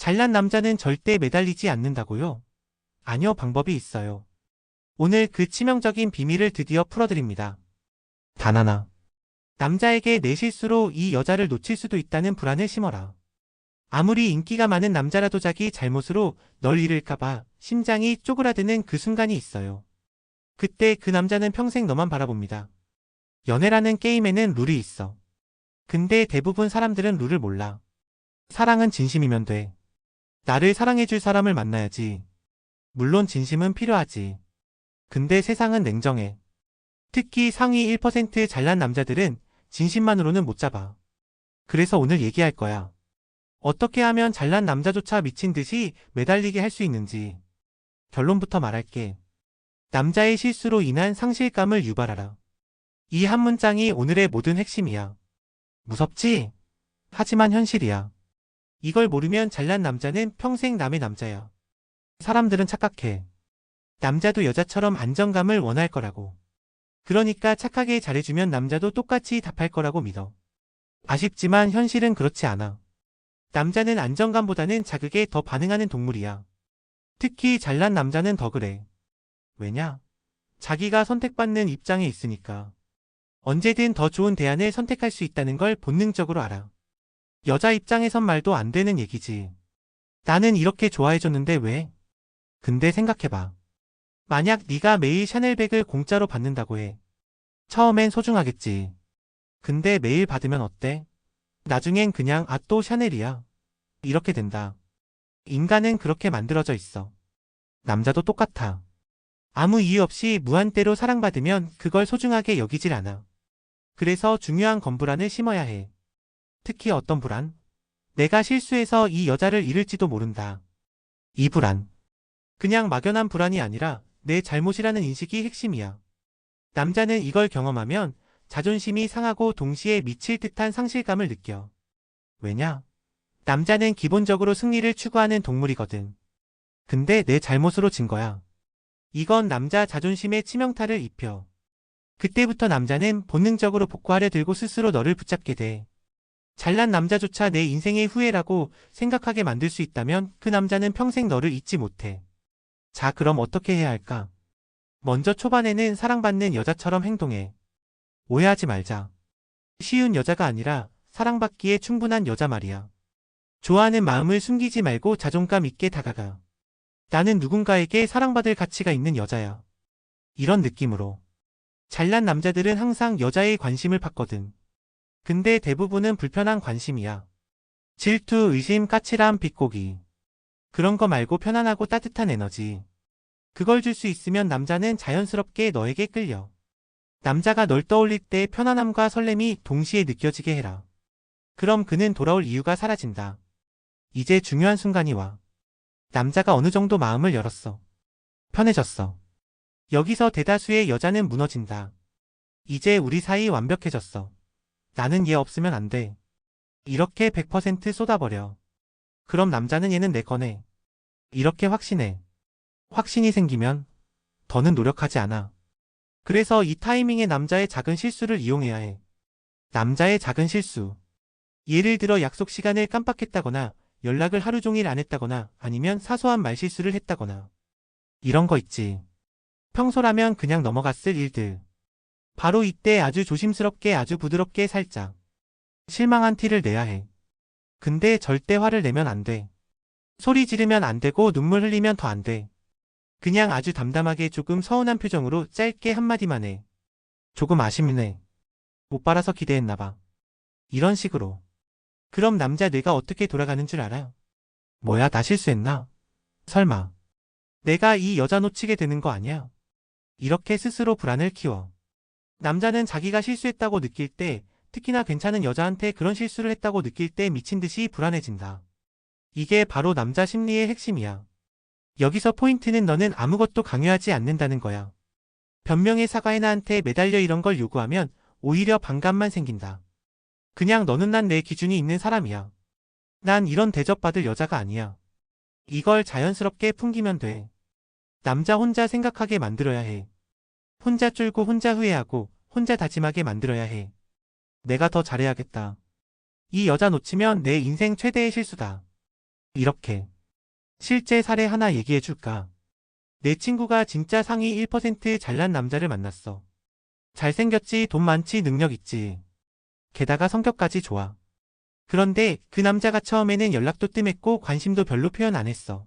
잘난 남자는 절대 매달리지 않는다고요? 아니요, 방법이 있어요. 오늘 그 치명적인 비밀을 드디어 풀어드립니다. 단 하나. 남자에게 내 실수로 이 여자를 놓칠 수도 있다는 불안을 심어라. 아무리 인기가 많은 남자라도 자기 잘못으로 널 잃을까봐 심장이 쪼그라드는 그 순간이 있어요. 그때 그 남자는 평생 너만 바라봅니다. 연애라는 게임에는 룰이 있어. 근데 대부분 사람들은 룰을 몰라. 사랑은 진심이면 돼. 나를 사랑해줄 사람을 만나야지. 물론 진심은 필요하지. 근데 세상은 냉정해. 특히 상위 1% 잘난 남자들은 진심만으로는 못 잡아. 그래서 오늘 얘기할 거야. 어떻게 하면 잘난 남자조차 미친 듯이 매달리게 할 수 있는지. 결론부터 말할게. 남자의 실수로 인한 상실감을 유발하라. 이 한 문장이 오늘의 모든 핵심이야. 무섭지? 하지만 현실이야. 이걸 모르면 잘난 남자는 평생 남의 남자야. 사람들은 착각해. 남자도 여자처럼 안정감을 원할 거라고. 그러니까 착하게 잘해주면 남자도 똑같이 답할 거라고 믿어. 아쉽지만 현실은 그렇지 않아. 남자는 안정감보다는 자극에 더 반응하는 동물이야. 특히 잘난 남자는 더 그래. 왜냐? 자기가 선택받는 입장에 있으니까. 언제든 더 좋은 대안을 선택할 수 있다는 걸 본능적으로 알아. 여자 입장에선 말도 안 되는 얘기지. 나는 이렇게 좋아해줬는데 왜? 근데 생각해봐. 만약 네가 매일 샤넬백을 공짜로 받는다고 해. 처음엔 소중하겠지. 근데 매일 받으면 어때? 나중엔 그냥 아 또 샤넬이야. 이렇게 된다. 인간은 그렇게 만들어져 있어. 남자도 똑같아. 아무 이유 없이 무한대로 사랑받으면 그걸 소중하게 여기질 않아. 그래서 중요한 건 불안을 심어야 해. 특히 어떤 불안? 내가 실수해서 이 여자를 잃을지도 모른다. 이 불안. 그냥 막연한 불안이 아니라 내 잘못이라는 인식이 핵심이야. 남자는 이걸 경험하면 자존심이 상하고 동시에 미칠 듯한 상실감을 느껴. 왜냐? 남자는 기본적으로 승리를 추구하는 동물이거든. 근데 내 잘못으로 진 거야. 이건 남자 자존심에 치명타를 입혀. 그때부터 남자는 본능적으로 복구하려 들고 스스로 너를 붙잡게 돼. 잘난 남자조차 내 인생의 후회라고 생각하게 만들 수 있다면 그 남자는 평생 너를 잊지 못해. 자, 그럼 어떻게 해야 할까? 먼저 초반에는 사랑받는 여자처럼 행동해. 오해하지 말자. 쉬운 여자가 아니라 사랑받기에 충분한 여자 말이야. 좋아하는 마음을 숨기지 말고 자존감 있게 다가가. 나는 누군가에게 사랑받을 가치가 있는 여자야. 이런 느낌으로. 잘난 남자들은 항상 여자의 관심을 받거든. 근데 대부분은 불편한 관심이야. 질투, 의심, 까칠함, 비꼬기. 그런 거 말고 편안하고 따뜻한 에너지. 그걸 줄 수 있으면 남자는 자연스럽게 너에게 끌려. 남자가 널 떠올릴 때 편안함과 설렘이 동시에 느껴지게 해라. 그럼 그는 돌아올 이유가 사라진다. 이제 중요한 순간이 와. 남자가 어느 정도 마음을 열었어. 편해졌어. 여기서 대다수의 여자는 무너진다. 이제 우리 사이 완벽해졌어. 나는 얘 없으면 안 돼. 이렇게 100% 쏟아버려. 그럼 남자는 얘는 내 거네. 이렇게 확신해. 확신이 생기면 더는 노력하지 않아. 그래서 이 타이밍에 남자의 작은 실수를 이용해야 해. 남자의 작은 실수. 예를 들어 약속 시간을 깜빡했다거나 연락을 하루 종일 안 했다거나 아니면 사소한 말실수를 했다거나. 이런 거 있지. 평소라면 그냥 넘어갔을 일들. 바로 이때 아주 조심스럽게 아주 부드럽게 살짝 실망한 티를 내야 해. 근데 절대 화를 내면 안 돼. 소리 지르면 안 되고 눈물 흘리면 더 안 돼. 그냥 아주 담담하게 조금 서운한 표정으로 짧게 한마디만 해. 조금 아쉽네. 못 빨아서 기대했나 봐. 이런 식으로. 그럼 남자 뇌가 어떻게 돌아가는 줄 알아? 뭐야, 나 실수했나? 설마. 내가 이 여자 놓치게 되는 거 아니야? 이렇게 스스로 불안을 키워. 남자는 자기가 실수했다고 느낄 때, 특히나 괜찮은 여자한테 그런 실수를 했다고 느낄 때 미친 듯이 불안해진다. 이게 바로 남자 심리의 핵심이야. 여기서 포인트는 너는 아무것도 강요하지 않는다는 거야. 변명의 사과에 나한테 매달려 이런 걸 요구하면 오히려 반감만 생긴다. 그냥 너는 난 내 기준이 있는 사람이야. 난 이런 대접받을 여자가 아니야. 이걸 자연스럽게 풍기면 돼. 남자 혼자 생각하게 만들어야 해. 혼자 쫄고 혼자 후회하고 혼자 다짐하게 만들어야 해. 내가 더 잘해야겠다. 이 여자 놓치면 내 인생 최대의 실수다. 이렇게. 실제 사례 하나 얘기해 줄까? 내 친구가 진짜 상위 1% 잘난 남자를 만났어. 잘생겼지, 돈 많지, 능력 있지. 게다가 성격까지 좋아. 그런데 그 남자가 처음에는 연락도 뜸했고 관심도 별로 표현 안 했어.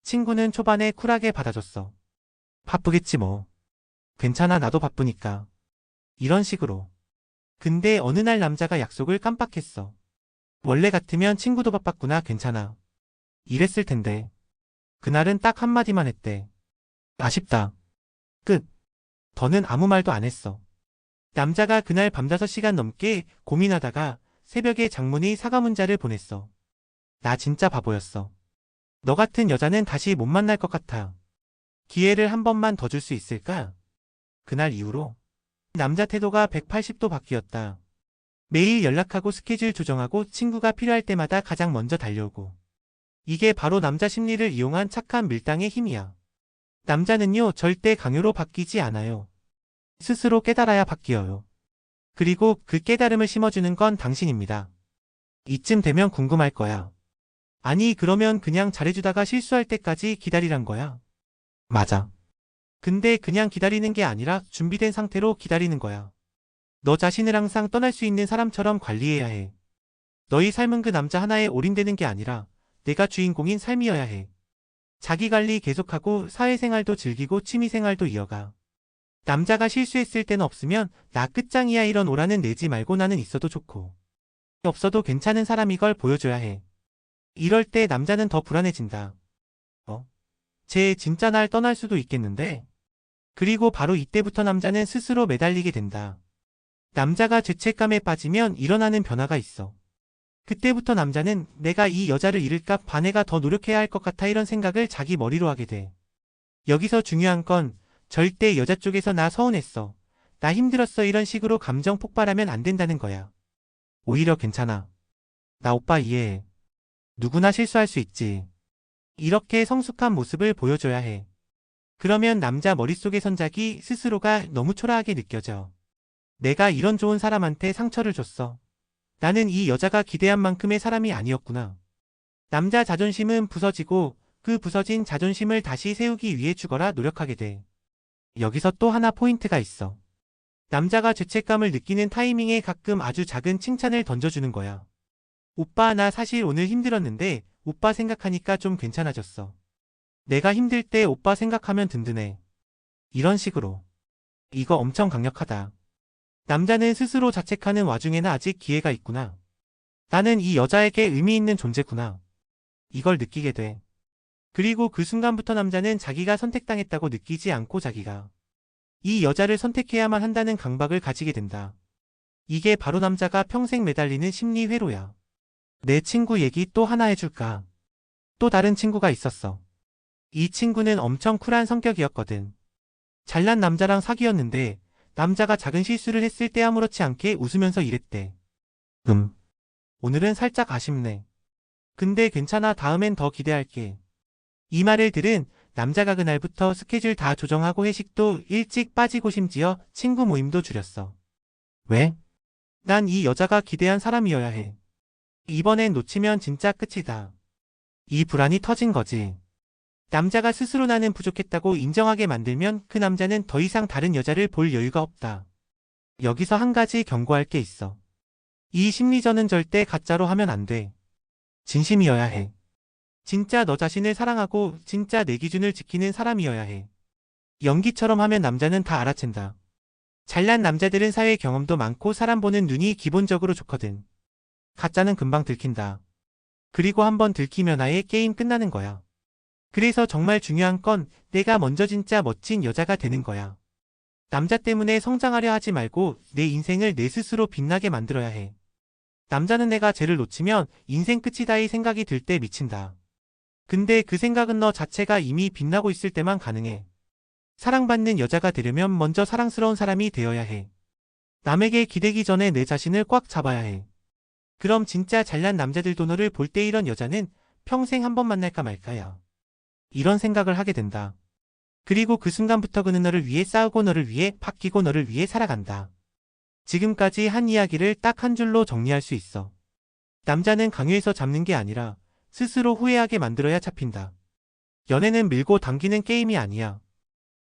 친구는 초반에 쿨하게 받아줬어. 바쁘겠지 뭐. 괜찮아, 나도 바쁘니까. 이런 식으로. 근데 어느 날 남자가 약속을 깜빡했어. 원래 같으면 친구도 바빴구나, 괜찮아. 이랬을 텐데. 그날은 딱 한마디만 했대. 아쉽다. 끝. 더는 아무 말도 안 했어. 남자가 그날 밤 5시간 넘게 고민하다가 새벽에 장문의 사과 문자를 보냈어. 나 진짜 바보였어. 너 같은 여자는 다시 못 만날 것 같아. 기회를 한 번만 더 줄 수 있을까? 그날 이후로 남자 태도가 180도 바뀌었다. 매일 연락하고 스케줄 조정하고 친구가 필요할 때마다 가장 먼저 달려오고. 이게 바로 남자 심리를 이용한 착한 밀당의 힘이야. 남자는요, 절대 강요로 바뀌지 않아요. 스스로 깨달아야 바뀌어요. 그리고 그 깨달음을 심어주는 건 당신입니다. 이쯤 되면 궁금할 거야. 아니, 그러면 그냥 잘해주다가 실수할 때까지 기다리란 거야? 맞아. 근데 그냥 기다리는 게 아니라 준비된 상태로 기다리는 거야. 너 자신을 항상 떠날 수 있는 사람처럼 관리해야 해. 너희 삶은 그 남자 하나에 올인되는 게 아니라 내가 주인공인 삶이어야 해. 자기관리 계속하고 사회생활도 즐기고 취미생활도 이어가. 남자가 실수했을 때는 없으면 나 끝장이야 이런 오라는 내지 말고 나는 있어도 좋고 없어도 괜찮은 사람이걸 보여줘야 해. 이럴 때 남자는 더 불안해진다. 쟤 진짜 날 떠날 수도 있겠는데? 그리고 바로 이때부터 남자는 스스로 매달리게 된다. 남자가 죄책감에 빠지면 일어나는 변화가 있어. 그때부터 남자는 내가 이 여자를 잃을까 봐 내가 더 노력해야 할 것 같아 이런 생각을 자기 머리로 하게 돼. 여기서 중요한 건 절대 여자 쪽에서 나 서운했어. 나 힘들었어 이런 식으로 감정 폭발하면 안 된다는 거야. 오히려 괜찮아. 나 오빠 이해해. 누구나 실수할 수 있지. 이렇게 성숙한 모습을 보여줘야 해. 그러면 남자 머릿속의 선작이 스스로가 너무 초라하게 느껴져. 내가 이런 좋은 사람한테 상처를 줬어. 나는 이 여자가 기대한 만큼의 사람이 아니었구나. 남자 자존심은 부서지고 그 부서진 자존심을 다시 세우기 위해 죽어라 노력하게 돼. 여기서 또 하나 포인트가 있어. 남자가 죄책감을 느끼는 타이밍에 가끔 아주 작은 칭찬을 던져주는 거야. 오빠 나 사실 오늘 힘들었는데 오빠 생각하니까 좀 괜찮아졌어. 내가 힘들 때 오빠 생각하면 든든해. 이런 식으로. 이거 엄청 강력하다. 남자는 스스로 자책하는 와중에는 아직 기회가 있구나. 나는 이 여자에게 의미 있는 존재구나. 이걸 느끼게 돼. 그리고 그 순간부터 남자는 자기가 선택당했다고 느끼지 않고 자기가 이 여자를 선택해야만 한다는 강박을 가지게 된다. 이게 바로 남자가 평생 매달리는 심리 회로야. 내 친구 얘기 또 하나 해줄까? 또 다른 친구가 있었어. 이 친구는 엄청 쿨한 성격이었거든. 잘난 남자랑 사귀었는데 남자가 작은 실수를 했을 때 아무렇지 않게 웃으면서 이랬대. 오늘은 살짝 아쉽네. 근데 괜찮아, 다음엔 더 기대할게. 이 말을 들은 남자가 그날부터 스케줄 다 조정하고 회식도 일찍 빠지고 심지어 친구 모임도 줄였어. 왜? 난 이 여자가 기대한 사람이어야 해. 이번엔 놓치면 진짜 끝이다. 이 불안이 터진 거지. 남자가 스스로 나는 부족했다고 인정하게 만들면 그 남자는 더 이상 다른 여자를 볼 여유가 없다. 여기서 한 가지 경고할 게 있어. 이 심리전은 절대 가짜로 하면 안 돼. 진심이어야 해. 진짜 너 자신을 사랑하고 진짜 내 기준을 지키는 사람이어야 해. 연기처럼 하면 남자는 다 알아챈다. 잘난 남자들은 사회 경험도 많고 사람 보는 눈이 기본적으로 좋거든. 가짜는 금방 들킨다. 그리고 한번 들키면 아예 게임 끝나는 거야. 그래서 정말 중요한 건 내가 먼저 진짜 멋진 여자가 되는 거야. 남자 때문에 성장하려 하지 말고 내 인생을 내 스스로 빛나게 만들어야 해. 남자는 내가 쟤를 놓치면 인생 끝이다 이 생각이 들 때 미친다. 근데 그 생각은 너 자체가 이미 빛나고 있을 때만 가능해. 사랑받는 여자가 되려면 먼저 사랑스러운 사람이 되어야 해. 남에게 기대기 전에 내 자신을 꽉 잡아야 해. 그럼 진짜 잘난 남자들도 너를 볼 때 이런 여자는 평생 한 번 만날까 말까야. 이런 생각을 하게 된다. 그리고 그 순간부터 그는 너를 위해 싸우고 너를 위해 바뀌고 너를 위해 살아간다. 지금까지 한 이야기를 딱 한 줄로 정리할 수 있어. 남자는 강요해서 잡는 게 아니라 스스로 후회하게 만들어야 잡힌다. 연애는 밀고 당기는 게임이 아니야.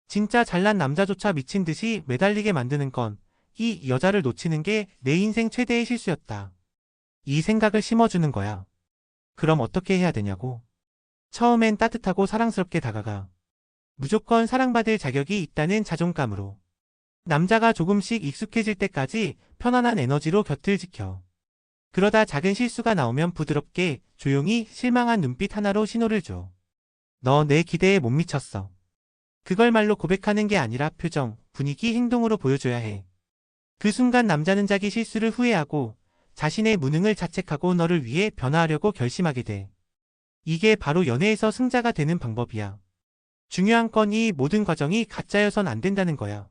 진짜 잘난 남자조차 미친 듯이 매달리게 만드는 건 이 여자를 놓치는 게 내 인생 최대의 실수였다. 이 생각을 심어주는 거야. 그럼 어떻게 해야 되냐고. 처음엔 따뜻하고 사랑스럽게 다가가. 무조건 사랑받을 자격이 있다는 자존감으로. 남자가 조금씩 익숙해질 때까지 편안한 에너지로 곁을 지켜. 그러다 작은 실수가 나오면 부드럽게 조용히 실망한 눈빛 하나로 신호를 줘. 너 내 기대에 못 미쳤어. 그걸 말로 고백하는 게 아니라 표정, 분위기, 행동으로 보여줘야 해. 그 순간 남자는 자기 실수를 후회하고 자신의 무능을 자책하고 너를 위해 변화하려고 결심하게 돼. 이게 바로 연애에서 승자가 되는 방법이야. 중요한 건 이 모든 과정이 가짜여선 안 된다는 거야.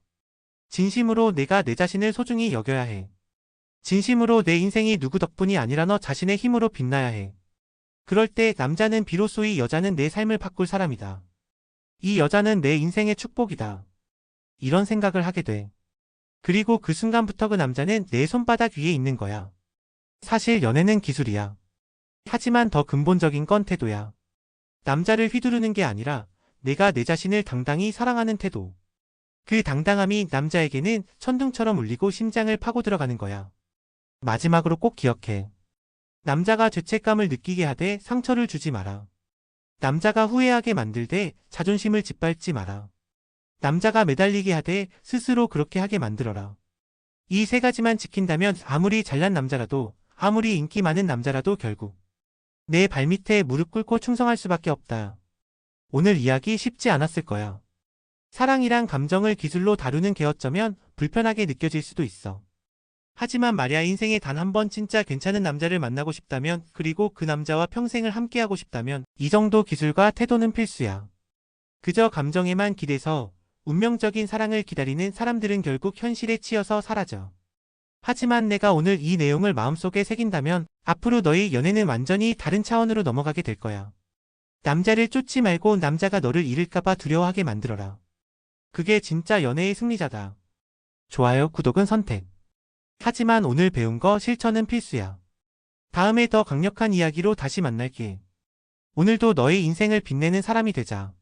진심으로 내가 내 자신을 소중히 여겨야 해. 진심으로 내 인생이 누구 덕분이 아니라 너 자신의 힘으로 빛나야 해. 그럴 때 남자는 비로소 이 여자는 내 삶을 바꿀 사람이다. 이 여자는 내 인생의 축복이다. 이런 생각을 하게 돼. 그리고 그 순간부터 그 남자는 내 손바닥 위에 있는 거야. 사실 연애는 기술이야. 하지만 더 근본적인 건 태도야. 남자를 휘두르는 게 아니라 내가 내 자신을 당당히 사랑하는 태도. 그 당당함이 남자에게는 천둥처럼 울리고 심장을 파고 들어가는 거야. 마지막으로 꼭 기억해. 남자가 죄책감을 느끼게 하되 상처를 주지 마라. 남자가 후회하게 만들되 자존심을 짓밟지 마라. 남자가 매달리게 하되 스스로 그렇게 하게 만들어라. 이 세 가지만 지킨다면 아무리 잘난 남자라도 아무리 인기 많은 남자라도 결국 내 발밑에 무릎 꿇고 충성할 수밖에 없다. 오늘 이야기 쉽지 않았을 거야. 사랑이란 감정을 기술로 다루는 게 어쩌면 불편하게 느껴질 수도 있어. 하지만 말야 인생에 단 한 번 진짜 괜찮은 남자를 만나고 싶다면 그리고 그 남자와 평생을 함께하고 싶다면 이 정도 기술과 태도는 필수야. 그저 감정에만 기대서 운명적인 사랑을 기다리는 사람들은 결국 현실에 치여서 사라져. 하지만 내가 오늘 이 내용을 마음속에 새긴다면 앞으로 너의 연애는 완전히 다른 차원으로 넘어가게 될 거야. 남자를 쫓지 말고 남자가 너를 잃을까봐 두려워하게 만들어라. 그게 진짜 연애의 승리자다. 좋아요, 구독은 선택. 하지만 오늘 배운 거 실천은 필수야. 다음에 더 강력한 이야기로 다시 만날게. 오늘도 너의 인생을 빛내는 사람이 되자.